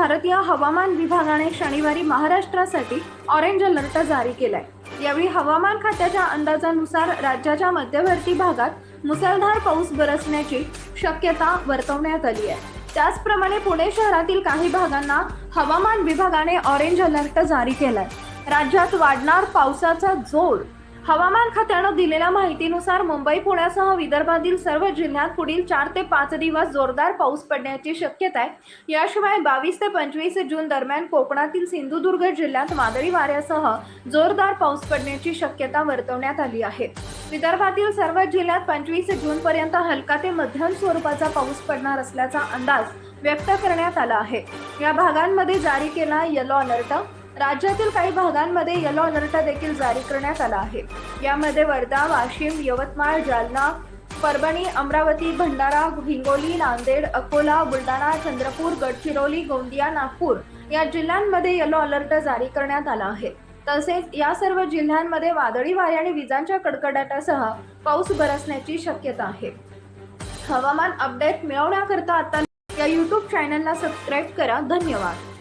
भारतीय हवामान विभागाने शनिवारी महाराष्ट्रासाठी ऑरेंज अलर्ट जारी केलाय। यावेळी हवामान खात्याच्या अंदाजानुसार राज्याच्या मध्यवर्ती भागात मुसळधार पाऊस बरसण्याची शक्यता वर्तवण्यात आली आहे। त्याचप्रमाणे पुणे शहरातील काही भागांना हवामान विभागाने ऑरेंज अलर्ट जारी केलाय। राज्यात वाढणार पावसाचा जोर। हवामान खात्याने दिलेल्या माहितीनुसार मुंबई पुण्यासह विदर्भातील सर्व जिल्ह्यात पुढील 4 ते 5 दिवस जोरदार पाऊस पडण्याची शक्यता आहे। याशिवाय 22 ते 25 जून दरम्यान कोकणातील सिंधुदुर्ग जिल्ह्यात वादळी वाऱ्यासह जोरदार पाऊस पडण्याची शक्यता वर्तवण्यात आली आहे। विदर्भातील सर्व जिल्ह्यात 25 जून पर्यंत हलका ते मध्यम स्वरूपाचा पाऊस पडणार असल्याचा अंदाज व्यक्त करण्यात आला आहे। या भागांमध्ये जारी केला येलो अलर्ट। राज्यातील काही भागांमध्ये येलो अलर्ट देखील जारी करण्यात आला आहे। यामध्ये वर्धा, वाशिम, यवतमाळ, जालना, परभणी, अमरावती, भंडारा, हिंगोली, नांदेड, अकोला, बुलढाणा, चंद्रपूर, गडचिरोली, गोंदिया, नागपूर या जिल्ह्यांमध्ये येलो अलर्ट जारी करण्यात आला आहे। तसेच या सर्व जिल्ह्यांमध्ये वादळी वारे आणि विजांच्या कडकडाटासह पाऊस बरसण्याची शक्यता आहे। हवामान अपडेट मिळवण्याकरता आता या YouTube चॅनलला सबस्क्राइब करा। धन्यवाद।